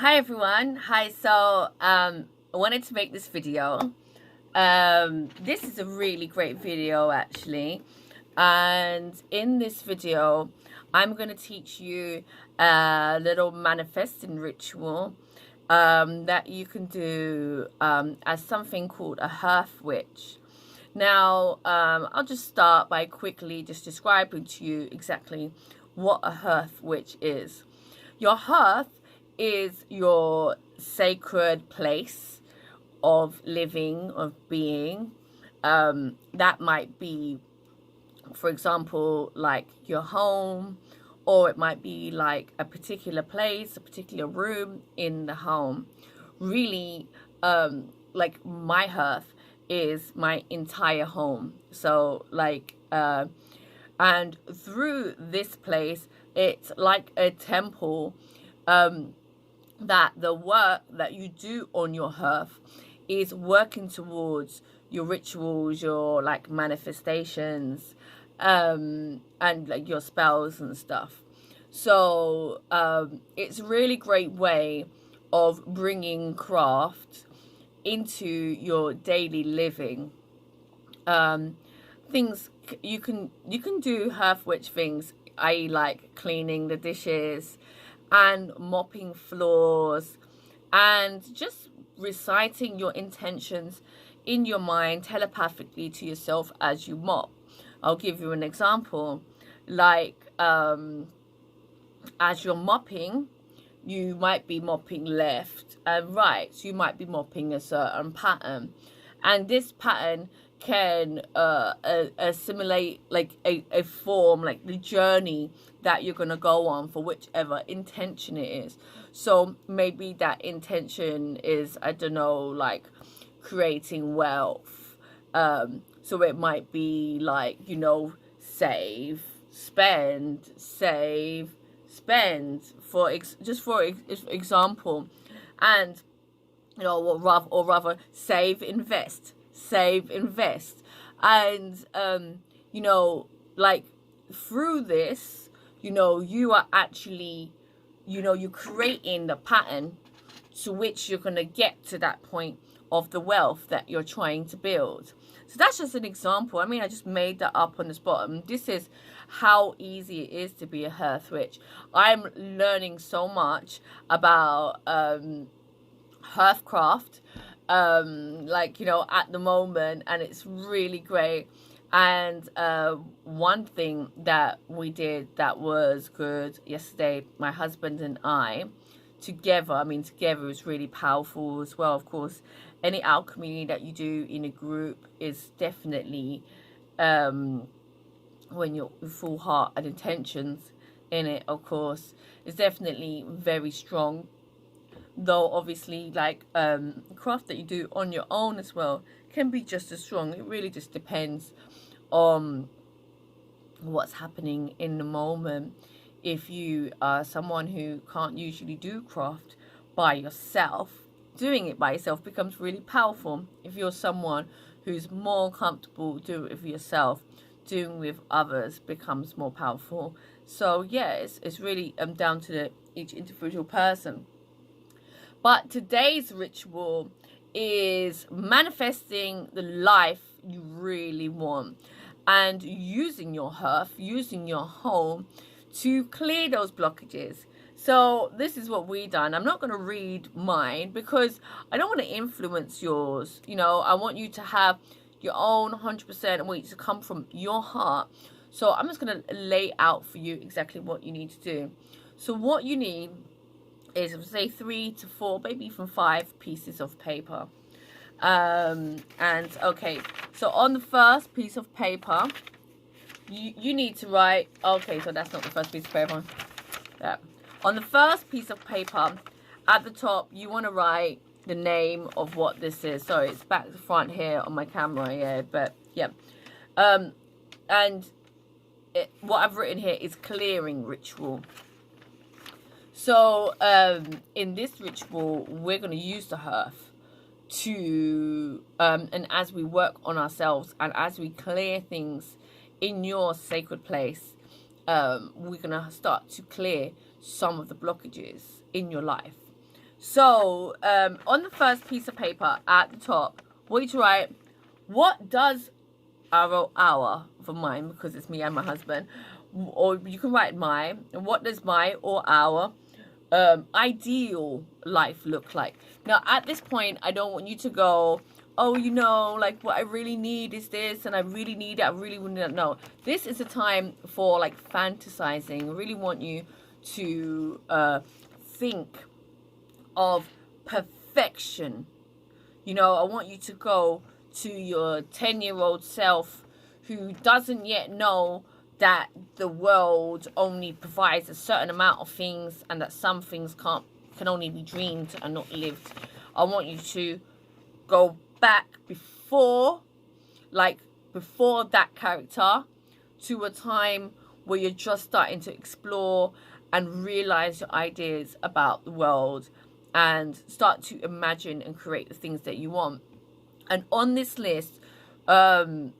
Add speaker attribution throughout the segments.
Speaker 1: Hi everyone. Hi. I wanted to make this video. This is a really great video actually. And in this video, I'm going to teach you a little manifesting ritual that you can do as something called a Hearthwitch. Now, I'll just start by quickly just describing to you exactly what a Hearthwitch is. Your hearth is your sacred place of living, of being. That might be, for example, like your home, or it might be like a particular place, a particular room in the home. Really, like my hearth is my entire home. So and through this place, it's like a temple, that the work that you do on your hearth is working towards your rituals, your like manifestations, and like your spells and stuff. So it's a really great way of bringing craft into your daily living. Things you can do Hearthwitch things, i.e. like cleaning the dishes and mopping floors and just reciting your intentions in your mind telepathically to yourself as you mop. I'll give you an example. Like as you're mopping, you might be mopping left and right, so you might be mopping a certain pattern, and this pattern can assimilate like a form, like the journey that you're going to go on for whichever intention it is. So maybe that intention is, I don't know, like creating wealth. So it might be like, save, spend, save, spend, for example. And or rather save, invest, and like through this, you are actually, you're creating the pattern to which you're going to get to that point of the wealth that you're trying to build. So that's just an example. I mean, I just made that up on the spot. And this is how easy it is to be a Hearthwitch. I'm learning so much about Hearthcraft, at the moment, and it's really great. And one thing that we did that was good yesterday, my husband and I together, is really powerful as well. Of course, any alchemy that you do in a group is definitely, when you're with full heart and intentions in it, of course, is definitely very strong. Though obviously, like craft that you do on your own as well can be just as strong. It really just depends on what's happening in the moment. If you are someone who can't usually do craft by yourself, doing it by yourself becomes really powerful. If you're someone who's more comfortable doing it with yourself, doing with others becomes more powerful. So yeah, it's really down to each individual person. But today's ritual is manifesting the life you really want and using your hearth, using your home to clear those blockages. So this is what we done. I'm not going to read mine because I don't want to influence yours. I want you to have your own 100%. I want you to come from your heart. So I'm just going to lay out for you exactly what you need to do. So what you need is, say, 3 to 4, maybe even 5 pieces of paper. And okay, so on the first piece of paper, you need to write, okay, so that's not the first piece of paper. Yeah. On the first piece of paper, at the top, you want to write the name of what this is. Sorry, it's back to front here on my camera, yeah, but yeah. And what I've written here is clearing ritual. So in this ritual, we're going to use the hearth to, and as we work on ourselves and as we clear things in your sacred place, we're going to start to clear some of the blockages in your life. So on the first piece of paper at the top, what you to write, what does our for mine, because it's me and my husband, or you can write my, what does my or our ideal life look like? Now at this point, I don't want you to go, oh, you know, like what I really need is this, and I really need it, I really want to know. This is a time for like fantasizing. I really want you to think of perfection. You know, I want you to go to your 10-year-old self who doesn't yet know that the world only provides a certain amount of things, and that some things can only be dreamed and not lived. I want you to go back before that character, to a time where you're just starting to explore and realize your ideas about the world, and start to imagine and create the things that you want. And on this list, you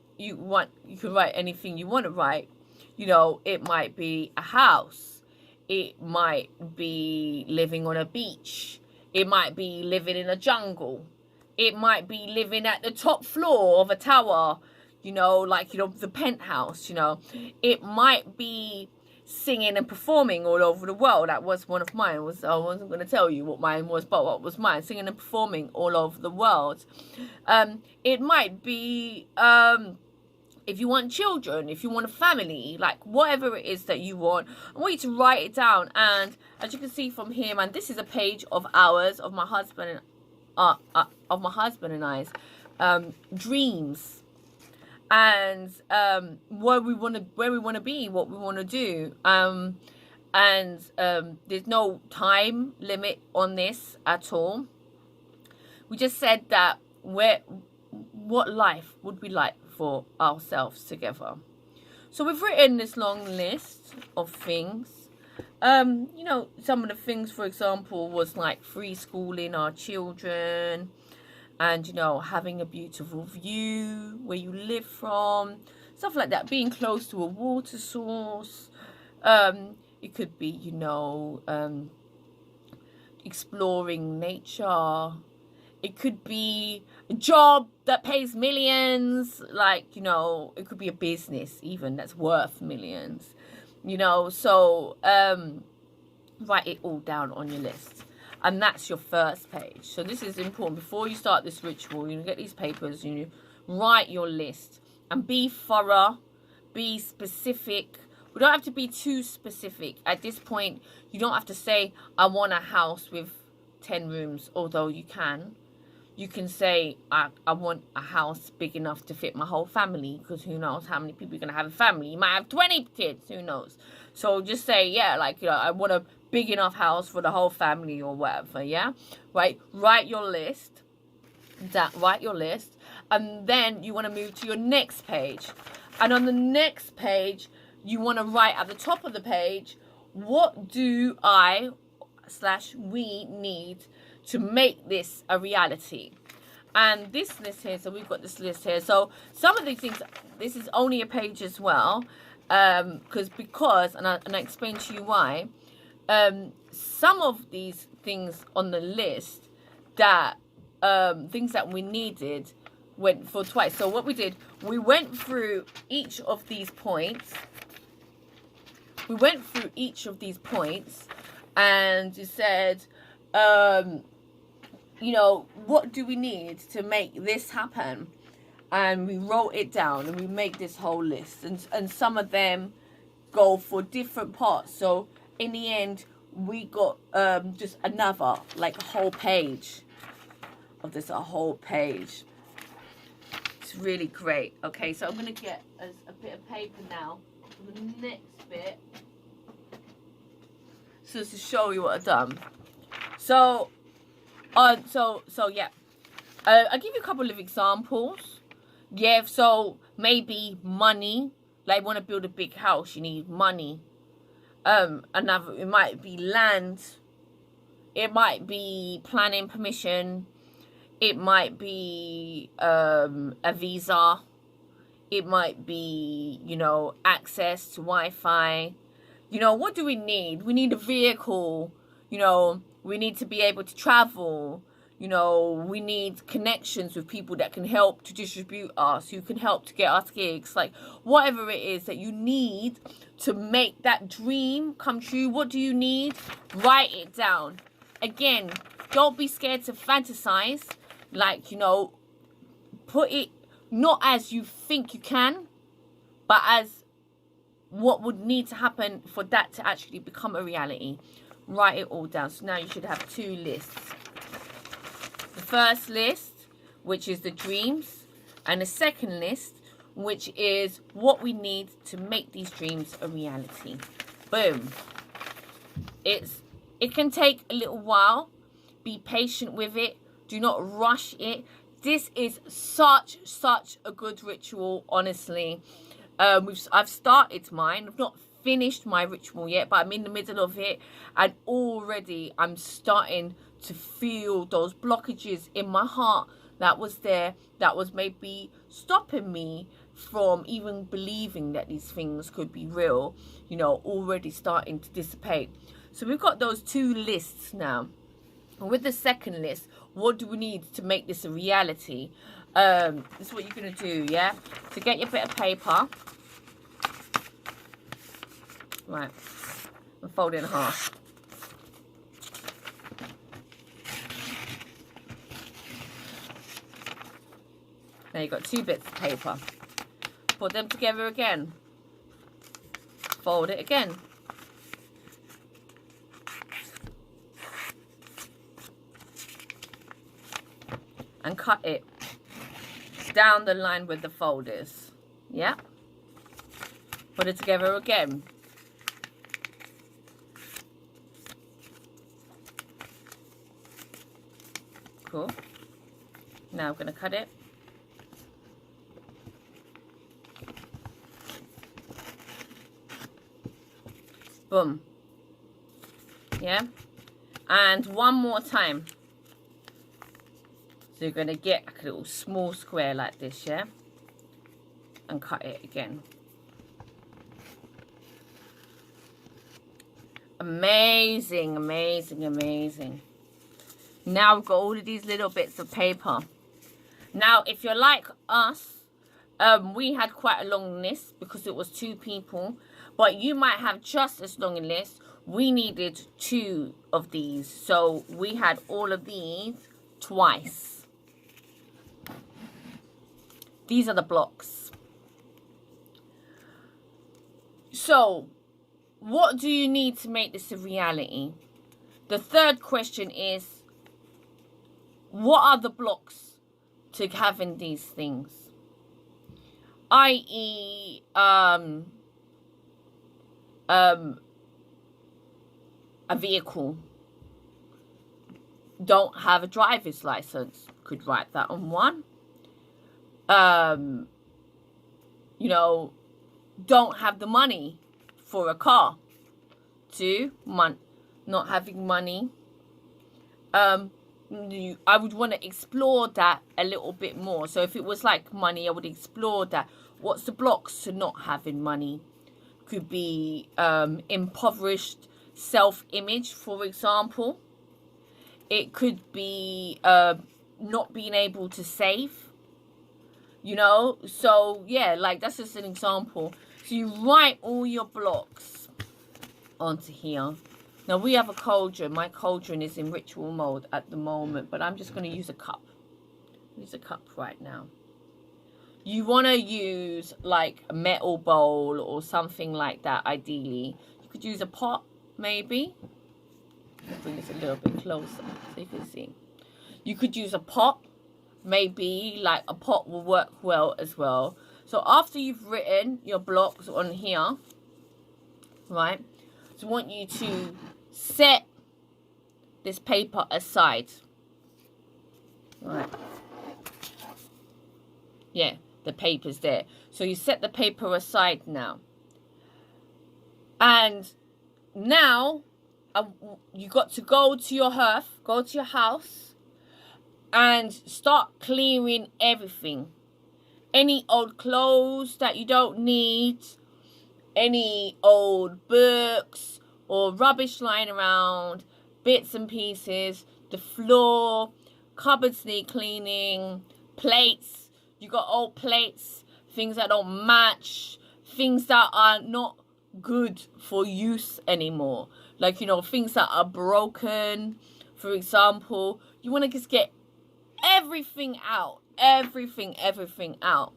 Speaker 1: can write anything you want to write. You know, it might be a house, it might be living on a beach, it might be living in a jungle, it might be living at the top floor of a tower, you know, like, you know, the penthouse, you know. It might be singing and performing all over the world. That was one of mine. I wasn't going to tell you what mine was, but what was mine? Singing and performing all over the world. It might be, if you want children, if you want a family, like whatever it is that you want, I want you to write it down. And as you can see from here, man, this is a page of ours, of my husband and I's dreams, and where we want to be, what we want to do, and there's no time limit on this at all. We just said that what life would we like for ourselves together. So we've written this long list of things. You know, some of the things, for example, was like free schooling our children, and, you know, having a beautiful view where you live from, stuff like that, being close to a water source. It could be, you know, exploring nature. It could be a job that pays millions, like, you know, it could be a business even that's worth millions, you know. So write it all down on your list. And that's your first page. So this is important. Before you start this ritual, you get these papers, you write your list, and be thorough, be specific. We don't have to be too specific. At this point, you don't have to say, I want a house with 10 rooms, although you can. You can say, I want a house big enough to fit my whole family, because who knows how many people you're going to have a family. You might have 20 kids, who knows. So just say, yeah, like, you know, I want a big enough house for the whole family or whatever, yeah? Right? Write your list. Write your list. And then you want to move to your next page. And on the next page, you want to write at the top of the page, what do we need to make this a reality? And this list here, so we've got this list here. So some of these things, this is only a page as well, and I explain to you why. Some of these things on the list, that things that we needed, went for twice. So what we did, we went through each of these points. And you said, you know, what do we need to make this happen? And we wrote it down, and we make this whole list. And some of them go for different parts. So in the end, we got just another, like, a whole page of this, a whole page. It's really great. Okay, so I'm going to get a bit of paper now for the next bit, so to show you what I've done. So yeah, I'll give you a couple of examples. Yeah, so maybe money. Like, want to build a big house, you need money. Another, it might be land. It might be planning permission. It might be a visa. It might be, you know, access to Wi-Fi. You know, what do we need? We need a vehicle. You know, We need to be able to travel. You know, we need connections with people that can help to distribute us, who can help to get us gigs. Like, whatever it is that you need to make that dream come true, what do you need? Write it down. Again, don't be scared to fantasize. Like, you know, put it not as you think you can, but as what would need to happen for that to actually become a reality. Write it all down. So now you should have 2 lists. The first list, which is the dreams, and the second list, which is what we need to make these dreams a reality. Boom. It can take a little while. Be patient with it. Do not rush it. This is such a good ritual, honestly. I've started mine. I've not finished my ritual yet, but I'm in the middle of it, and already I'm starting to feel those blockages in my heart that was there, that was maybe stopping me from even believing that these things could be real, you know, already starting to dissipate. So we've got those 2 lists now. And with the second list, what do we need to make this a reality? This is what you're going to do, yeah? So get your bit of paper. Right. And fold it in half. Now you've got 2 bits of paper. Put them together again. Fold it again. And cut it down the line with the folders. Yeah. Put it together again. Cool. Now I'm going to cut it. Boom. Yeah. And one more time. So you're going to get a little small square like this, yeah? And cut it again. Amazing, amazing, amazing. Now we've got all of these little bits of paper. Now, if you're like us, we had quite a long list because it was 2 people. But you might have just as long a list. We needed 2 of these. So we had all of these twice. These are the blocks. So, what do you need to make this a reality? The third question is, what are the blocks to having these things? I.e., a vehicle. Don't have a driver's license. Could write that on one. You know, don't have the money for a car. 2, not having money. I would want to explore that a little bit more. So if it was like money, I would explore that. What's the blocks to not having money? Could be impoverished self-image, for example. It could be not being able to save. You know, so yeah, like that's just an example. So you write all your blocks onto here. Now we have a cauldron. My cauldron is in ritual mode at the moment, but I'm just going to use a cup. Use a cup right now. You want to use like a metal bowl or something like that, ideally. You could use a pot, maybe. Let's bring this a little bit closer so you can see. You could use a pot. Maybe like a pot will work well as well. So after you've written your blocks on here, right, so I want you to set this paper aside. Right. Yeah, the paper's there. So you set the paper aside now. And now you got to go to your hearth, go to your house, and start clearing everything. Any old clothes that you don't need, any old books or rubbish lying around, bits and pieces, the floor, cupboards need cleaning, plates, you got old plates, things that don't match, things that are not good for use anymore, like, you know, things that are broken, for example. You want to just get everything out, everything out.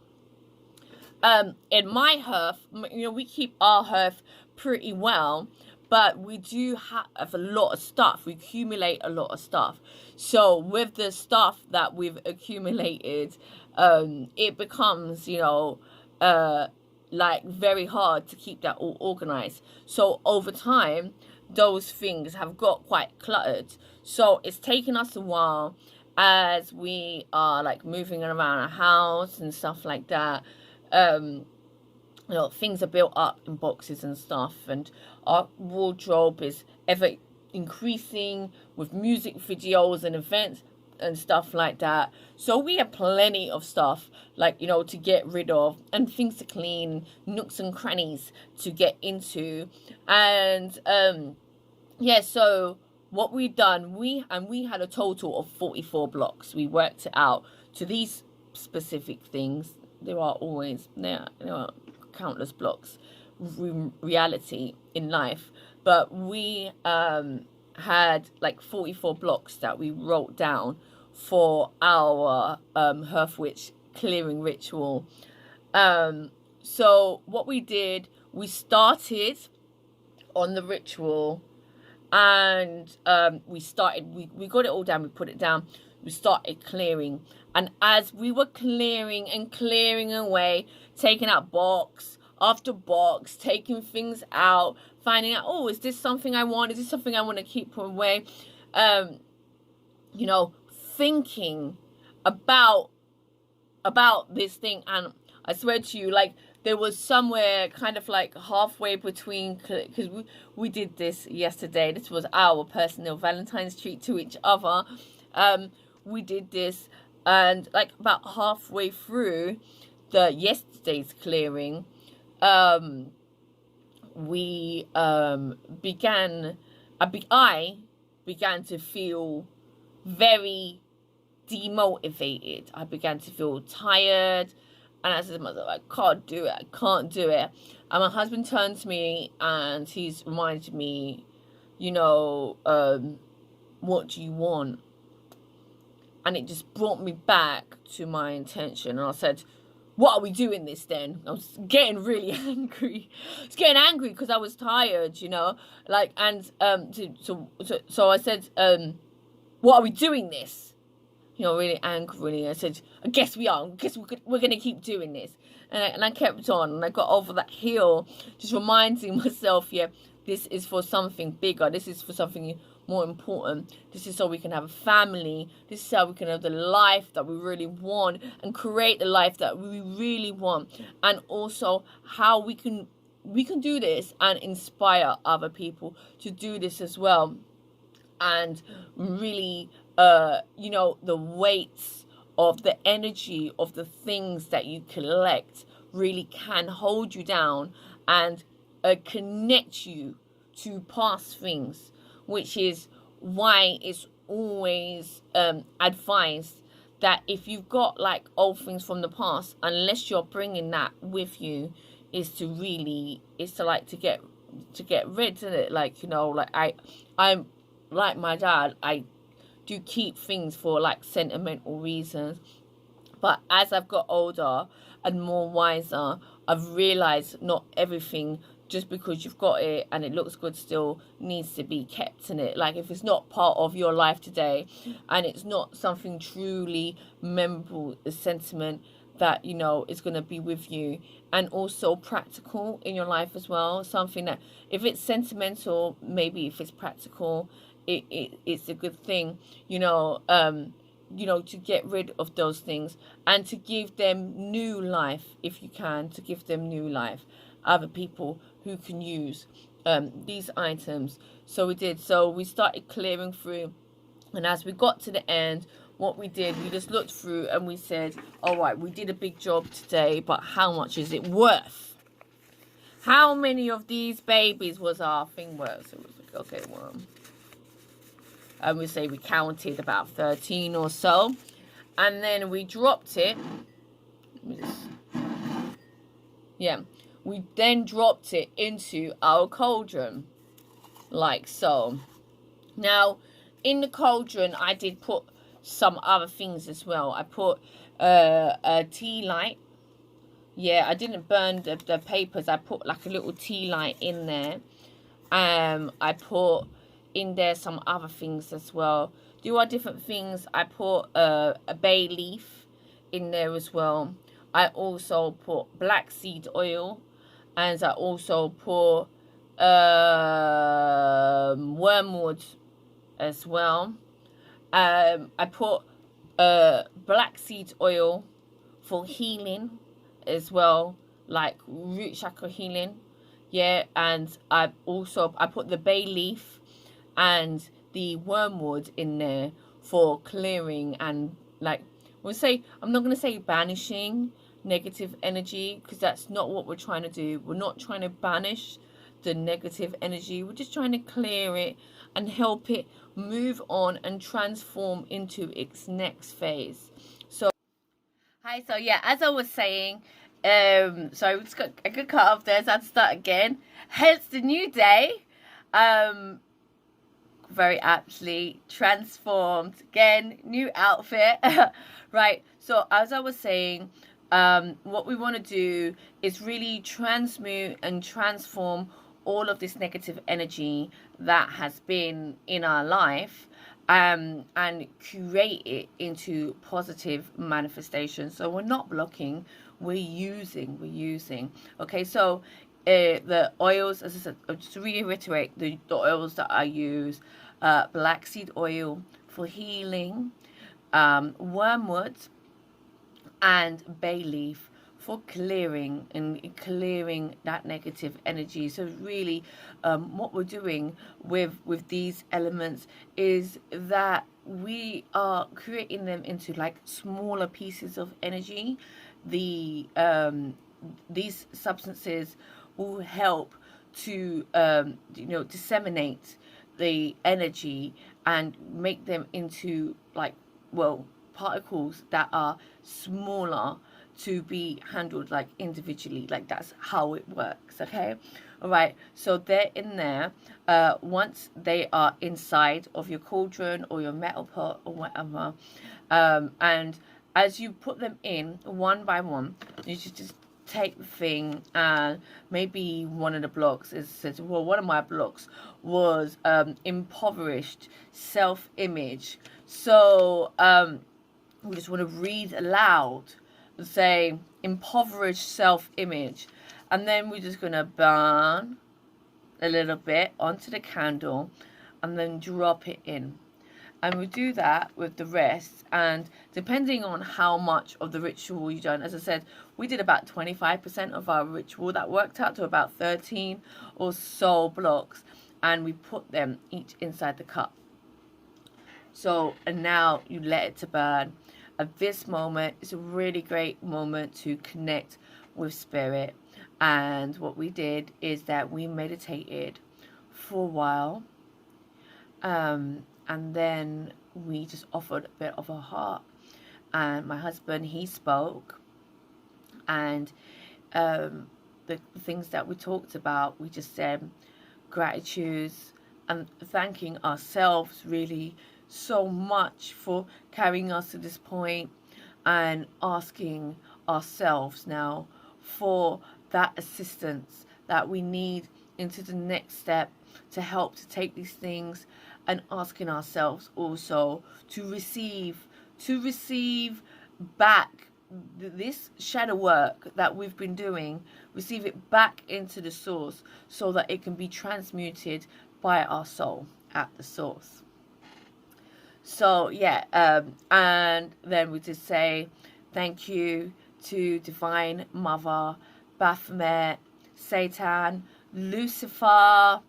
Speaker 1: In my hearth, you know, we keep our hearth pretty well, but we do have a lot of stuff. We accumulate a lot of stuff. So with the stuff that we've accumulated, it becomes, you know, like very hard to keep that all organized. So over time, those things have got quite cluttered. So it's taken us a while as we are like moving around our house and stuff like that. You know, things are built up in boxes and stuff, and our wardrobe is ever increasing with music videos and events and stuff like that. So we have plenty of stuff, like, you know, to get rid of, and things to clean, nooks and crannies to get into. And yeah, so what we've done, we had a total of 44 blocks. We worked it out to these specific things. There are countless blocks, reality in life, but we had like 44 blocks that we wrote down for our Hearthwitch clearing ritual. So what we did, we started on the ritual, and we got it all down, we put it down, we started clearing. And as we were clearing and clearing away, taking out box after box, taking things out, finding out, oh, is this something I want? Is this something I want to keep away? You know, thinking about this thing. And I swear to you, like, there was somewhere kind of like halfway between, because we did this yesterday. This was our personal Valentine's treat to each other. We did this, and like about halfway through the yesterday's clearing, I began to feel very demotivated. I began to feel tired, and I said to myself, I can't do it. And my husband turned to me and he's reminded me, you know, what do you want? And it just brought me back to my intention. And I said, what are we doing this then? I was getting really angry. I was getting angry because I was tired, you know. Like, and so I said, what are we doing this? You know, really angrily. I said, I guess we are. I guess we're going to keep doing this. And I kept on. And I got over that hill, just reminding myself, yeah, this is for something bigger. This is for something more important. This is so we can have a family. This is how we can have the life that we really want and create the life that we really want. And also how we can do this and inspire other people to do this as well. And really, you know, the weights of the energy of the things that you collect really can hold you down and connect you to past things, which is why it's always advised that if you've got like old things from the past, unless you're bringing that with you, is to get rid of it. Like, you know, like I'm like my dad, I do keep things for like sentimental reasons, but as I've got older and more wiser, I've realized not everything, just because you've got it and it looks good, still needs to be kept in it. Like, if it's not part of your life today and it's not something truly memorable, a sentiment that, you know, is going to be with you, and also practical in your life as well, something that if it's sentimental, maybe if it's practical, it's a good thing, you know, to get rid of those things and to give them new life, if you can, to give them new life, other people who can use these items. So we did. So we started clearing through, and as we got to the end, what we did, we just looked through and we said, all right, we did a big job today, but how much is it worth? How many of these babies was our thing worth? So it was like, okay, well, and we say we counted about 13 or so, and then we dropped it. We then dropped it into our cauldron, like so. Now, in the cauldron, I did put some other things as well. I put a tea light. Yeah, I didn't burn the papers. I put like a little tea light in there. I put in there some other things as well. There are different things. I put a bay leaf in there as well. I also put black seed oil, and I also put wormwood as well. I put black seed oil for healing as well, like root chakra healing. Yeah, and I put the bay leaf and the wormwood in there for clearing and, like, I'm not going to say banishing negative energy, because that's not what we're trying to do. We're not trying to banish the negative energy. We're just trying to clear it and help it move on and transform into its next phase. So yeah, as I was saying, sorry, we just got a good cut off there, so I had to start again. Hence the new day. Very aptly transformed again, new outfit. Right, so as I was saying, what we want to do is really transmute and transform all of this negative energy that has been in our life, and create it into positive manifestation. So we're not blocking, we're using. Okay, so the oils, as I said, just to reiterate, the oils that I use: black seed oil for healing, wormwood, and bay leaf for clearing that negative energy. So really, what we're doing with these elements is that we are creating them into like smaller pieces of energy. These substances will help to disseminate the energy and make them into, like, well, particles that are smaller to be handled like individually. Like, that's how it works. Okay, all right, so they're in there. Once they are inside of your cauldron or your metal pot or whatever, and as you put them in one by one, you should just take the thing, and maybe one of the blocks says, well, one of my blocks was impoverished self-image. So we just want to read aloud and say impoverished self-image, and then we're just going to burn a little bit onto the candle and then drop it in. And we do that with the rest, and depending on how much of the ritual you've done, as I said, we did about 25% of our ritual. That worked out to about 13 or so blocks, and we put them each inside the cup. So, and now you let it to burn. At this moment, it's a really great moment to connect with spirit. And what we did is that we meditated for a while, and then we just offered a bit of our heart. And my husband, he spoke, and the things that we talked about, we just said gratitudes and thanking ourselves really so much for carrying us to this point, and asking ourselves now for that assistance that we need into the next step to help to take these things, and asking ourselves also to receive back this shadow work that we've been doing, receive it back into the source, so that it can be transmuted by our soul at the source. So yeah, and then we just say thank you to Divine Mother, Baphomet, Satan, Lucifer,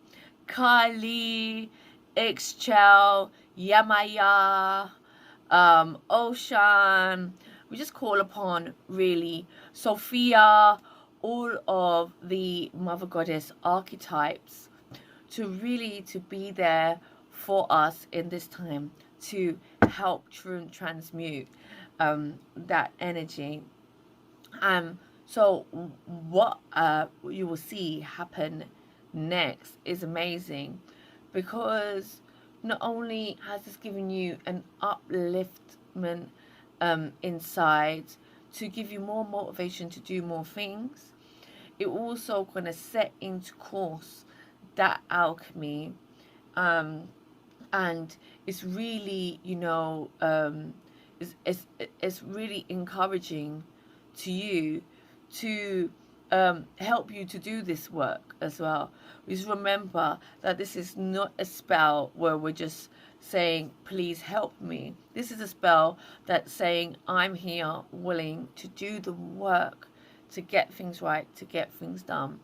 Speaker 1: Kali, Ixchel, Yamaya, Ocean. We just call upon really Sophia, all of the Mother Goddess archetypes to be there for us in this time to help transmute that energy. So what you will see happen next is amazing, because not only has this given you an upliftment inside to give you more motivation to do more things, it also going to set into course that alchemy, and it's really, it's really encouraging to you to help you to do this work as well. Just remember that this is not a spell where we're just saying, please help me. This is a spell that's saying, I'm here willing to do the work to get things right, to get things done.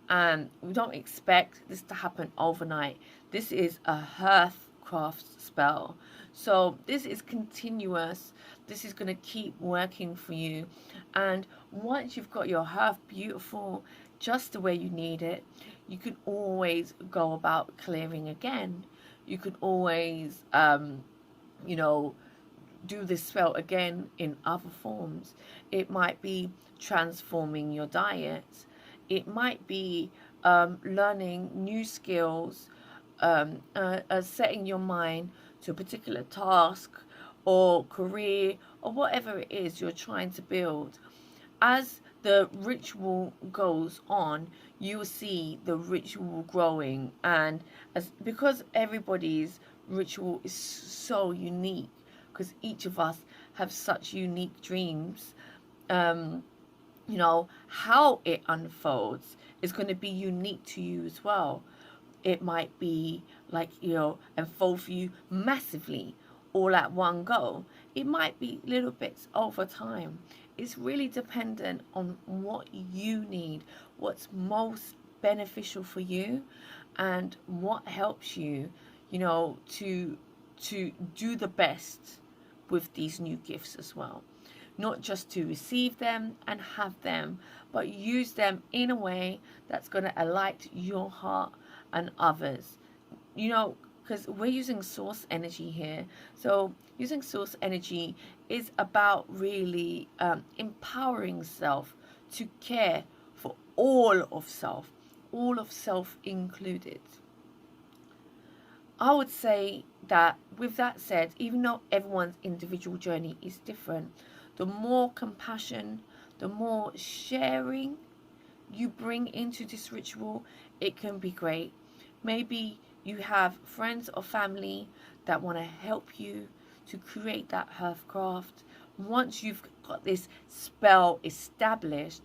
Speaker 1: And we don't expect this to happen overnight. This is a Hearthcraft spell. So this is continuous. This is going to keep working for you. And once you've got your hearth beautiful, just the way you need it, you can always go about clearing again. You can always, do this spell again in other forms. It might be transforming your diet. It might be learning new skills, setting your mind to a particular task or career or whatever it is you're trying to build. As the ritual goes on, you will see the ritual growing, and because everybody's ritual is so unique, because each of us have such unique dreams, how it unfolds is going to be unique to you as well. It might be like, unfold for you massively all at one go. It might be little bits over time. It's really dependent on what you need, what's most beneficial for you, and what helps you, to do the best with these new gifts as well. Not just to receive them and have them, but use them in a way that's going to alight your heart and others. Because we're using source energy here. So using source energy is about really empowering self to care for all of self included. I would say that with that said, even though everyone's individual journey is different, the more compassion, the more sharing you bring into this ritual, it can be great. Maybe you have friends or family that want to help you to create that hearthcraft. Once you've got this spell established,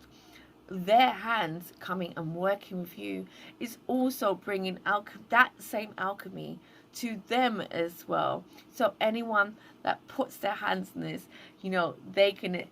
Speaker 1: their hands coming and working with you is also bringing that same alchemy to them as well. So anyone that puts their hands in this, they can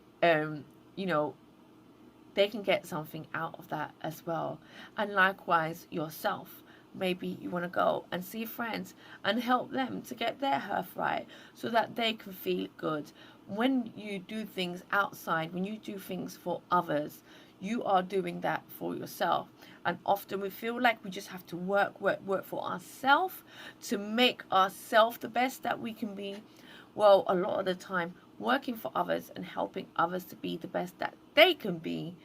Speaker 1: they can get something out of that as well. And likewise yourself, maybe you want to go and see friends and help them to get their hearth right, so that they can feel good. When you do things outside, when you do things for others, you are doing that for yourself. And often we feel like we just have to work for ourselves to make ourselves the best that we can be. Well, a lot of the time, working for others and helping others to be the best that they can be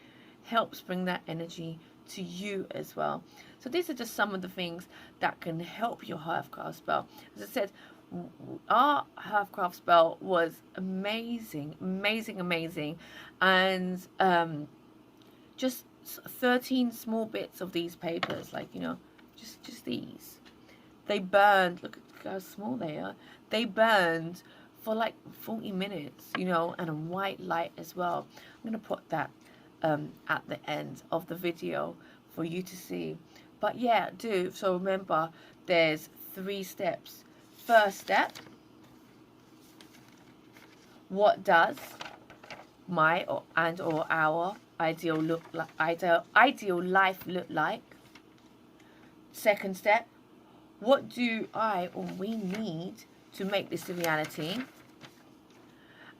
Speaker 1: helps bring that energy to you as well. So these are just some of the things that can help your Hearthcraft spell. As I said, our Hearthcraft spell was amazing, and just 13 small bits of these papers, just these. They burned, look at how small they are. They burned for like 40 minutes, and a white light as well. I'm going to put that at the end of the video for you to see. But yeah, so remember, there's 3 steps. First step, what does my or our ideal life look like? Second step, what do I or we need to make this a reality?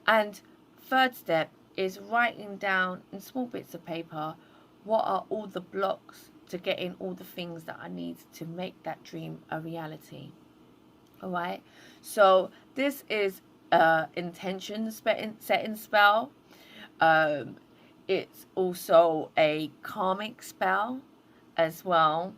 Speaker 1: And third step is writing down in small bits of paper what are all the blocks to getting all the things that I need to make that dream a reality. All right. So this is intention setting spell. Um, it's also a karmic spell as well.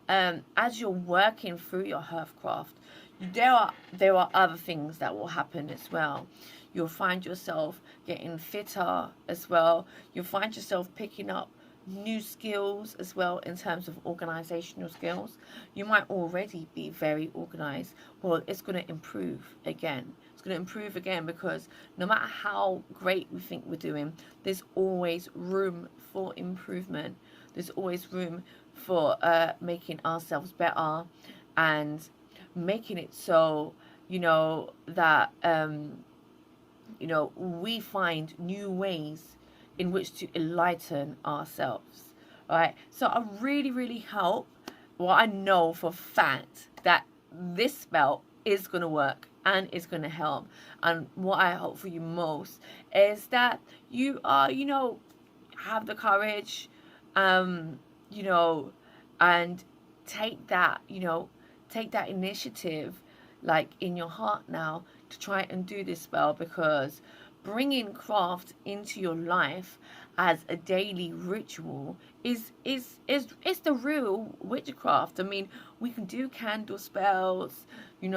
Speaker 1: As you're working through your Hearthcraft, there are other things that will happen as well. You'll find yourself getting fitter as well. You'll find yourself picking up new skills as well in terms of organizational skills. You might already be very organized. Well, it's going to improve again. It's going to improve again because no matter how great we think we're doing, there's always room for improvement. There's always room for making ourselves better and making it so, that we find new ways in which to enlighten ourselves. Right? So I really hope, well, I know for a fact that this spell is going to work and is going to help. And what I hope for you most is that you are, have the courage, and take that, take that initiative, like in your heart now, to try and do this spell, because bringing craft into your life as a daily ritual is the real witchcraft. I mean, we can do candle spells, we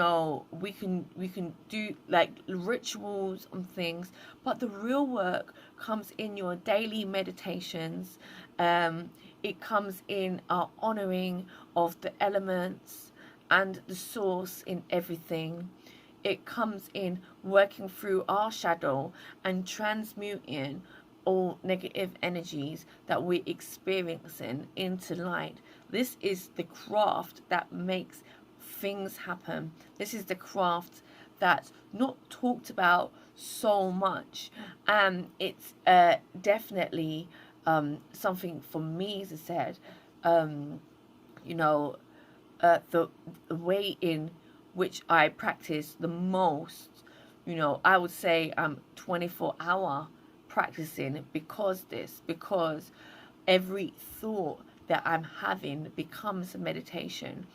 Speaker 1: can do like rituals and things, but the real work comes in your daily meditations. It comes in our honoring of the elements and the source in everything. It comes in working through our shadow and transmuting all negative energies that we're experiencing into light. This is the craft that makes things happen. This is the craft that's not talked about so much. And it's definitely something for me, as I said, the way in which I practice the most, I would say I'm 24-hour practicing because every thought that I'm having becomes a meditation.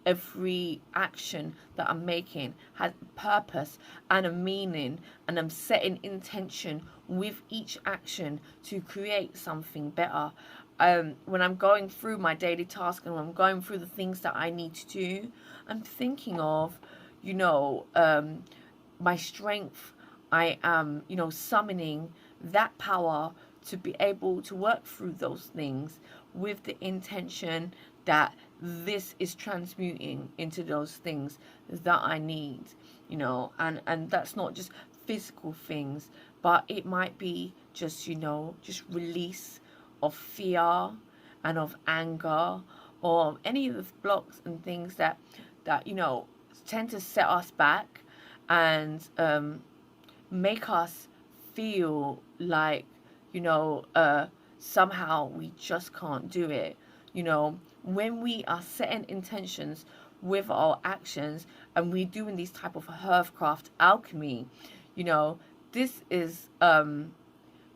Speaker 1: Every action that I'm making has purpose and a meaning, and I'm setting intention with each action to create something better. When I'm going through my daily task and when I'm going through the things that I need to do, I'm thinking of, my strength. I am, summoning that power to be able to work through those things with the intention that this is transmuting into those things that I need, and that's not just physical things, but it might be just, just release of fear and of anger, or any of the blocks and things that tend to set us back and make us feel like, somehow we just can't do it. When we are setting intentions with our actions and we're doing these type of Hearthcraft alchemy, this is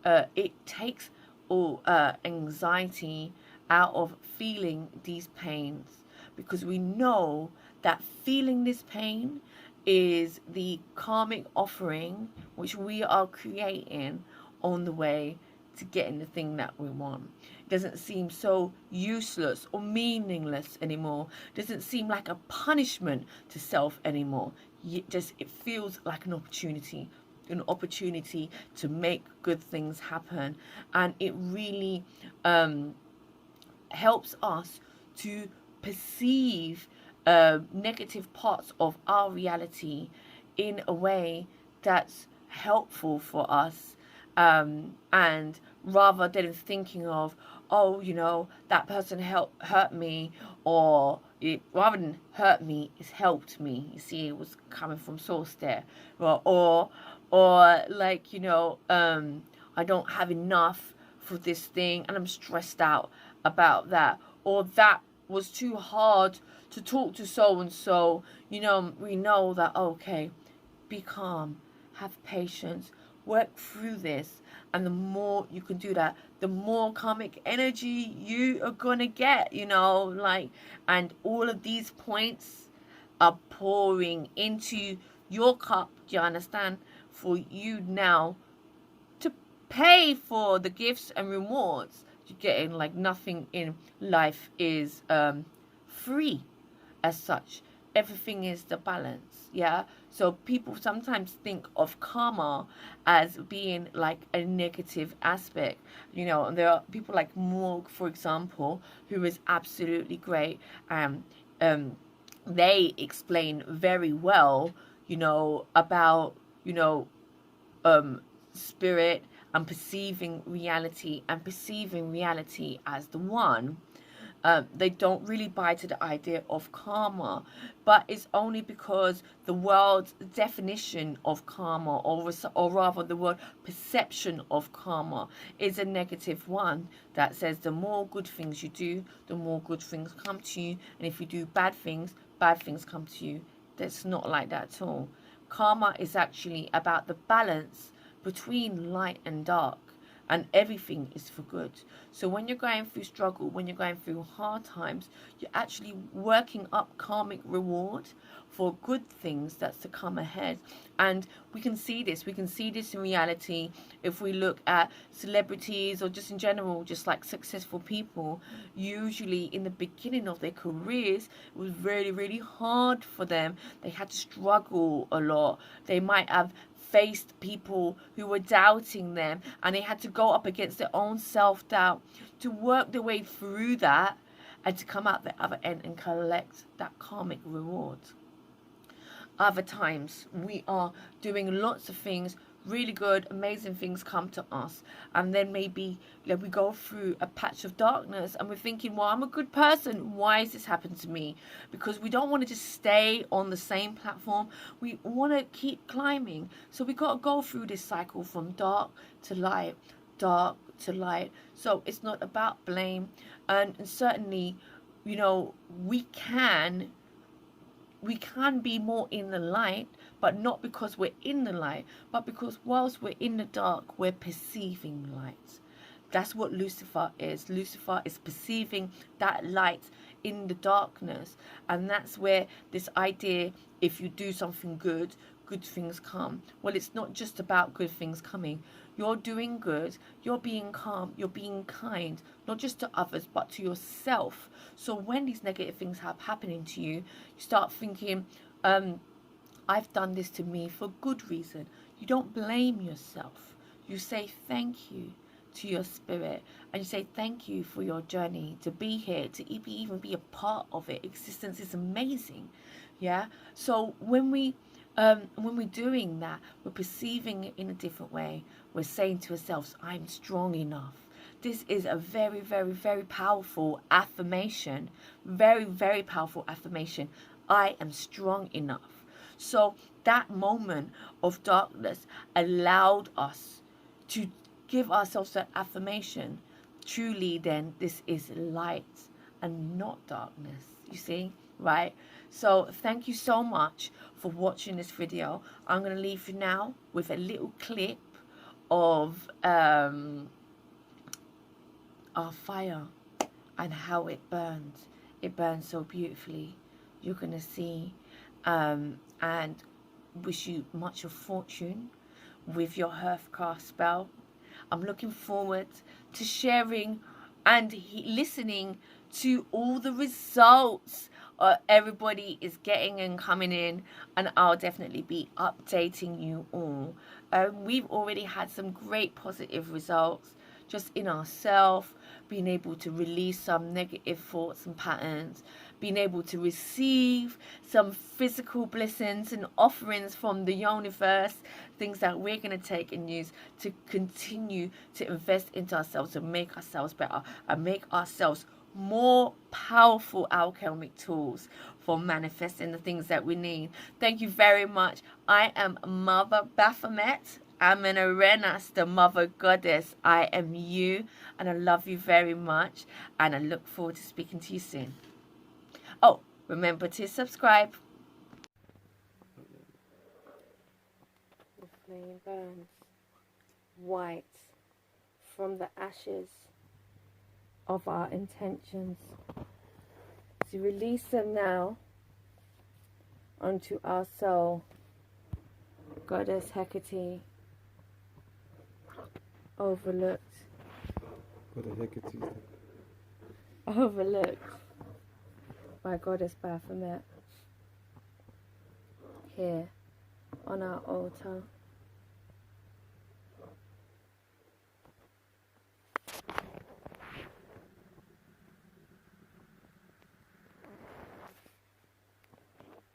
Speaker 1: it takes all anxiety out of feeling these pains, because we know that feeling this pain is the karmic offering which we are creating on the way to getting the thing that we want. It doesn't seem so useless or meaningless anymore. It doesn't seem like a punishment to self anymore. It feels like an opportunity to make good things happen. And it really helps us to perceive negative parts of our reality in a way that's helpful for us, and rather than thinking of, that person hurt me, or rather than hurt me, it's helped me. You see, it was coming from source there, or like, I don't have enough for this thing and I'm stressed out about that, or that was too hard to talk to so and so. We know that, okay, be calm, have patience, work through this, and the more you can do that, the more karmic energy you are gonna get, and all of these points are pouring into your cup, do you understand, for you now to pay for the gifts and rewards you're getting. Like, nothing in life is free as such. Everything is the balance, yeah. So people sometimes think of karma as being like a negative aspect, you know. And there are people like Morg, for example, who is absolutely great. They explain very well, you know, about, you know, spirit and perceiving reality, and perceiving reality as the one. They don't really buy to the idea of karma, but it's only because the world's definition of karma, or rather the word perception of karma, is a negative one that says the more good things you do, the more good things come to you, and if you do bad things come to you. That's not like that at all. Karma is actually about the balance between light and dark, and everything is for good. So when you're going through struggle, when you're going through hard times, you're actually working up karmic reward for good things that's to come ahead. And we can see this in reality if we look at celebrities, or just in general, just like successful people. Usually in the beginning of their careers, it was really, really hard for them. They had to struggle a lot. They might have faced people who were doubting them, and they had to go up against their own self-doubt to work their way through that, and to come out the other end and collect that karmic reward. Other times we are doing lots of things really good, amazing things come to us, and then maybe, like, we go through a patch of darkness and we're thinking, well, I'm a good person, why has this happened to me? Because we don't want to just stay on the same platform, we want to keep climbing. So we got to go through this cycle from dark to light, dark to light. So it's not about blame, and certainly, you know, we can be more in the light, but not because we're in the light, but because whilst we're in the dark, we're perceiving light. That's what Lucifer is. Lucifer is perceiving that light in the darkness. And that's where this idea, if you do something good, good things come. Well, it's not just about good things coming. You're doing good, you're being calm, you're being kind, not just to others, but to yourself. So when these negative things are happening to you, you start thinking, I've done this to me for good reason. You don't blame yourself. You say thank you to your spirit, and you say thank you for your journey, to be here, to even be a part of it. Existence is amazing, yeah. So when we're doing that, we're perceiving it in a different way. We're saying to ourselves, I'm strong enough. This is a very, very, very powerful affirmation. Very, very powerful affirmation. I am strong enough. So that moment of darkness allowed us to give ourselves that affirmation. Truly, then, this is light and not darkness. You see, right? So thank you so much for watching this video. I'm going to leave you now with a little clip of our fire and how it burns. It burns so beautifully. You're going to see, and wish you much of fortune with your Hearthcraft spell. I'm looking forward to sharing and listening to all the results everybody is getting and coming in, and I'll definitely be updating you all. We've already had some great positive results just in ourselves, being able to release some negative thoughts and patterns, being able to receive some physical blessings and offerings from the universe, things that we're going to take and use to continue to invest into ourselves, to make ourselves better and make ourselves more powerful alchemic tools for manifesting the things that we need. Thank you very much. I am Mother Baphomet. I'm an Arenas, the Mother Goddess. I am you, and I love you very much, and I look forward to speaking to you soon. Oh, remember to subscribe. The flame burns white from the ashes of our intentions. To release them now onto our soul. Goddess Hecate, overlooked.
Speaker 2: Goddess Hecate.
Speaker 1: Overlooked by Goddess Baphomet. Here on our altar.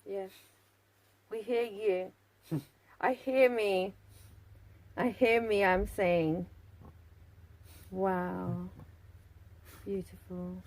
Speaker 1: Yes, we hear you. I hear me, I'm saying, wow, beautiful.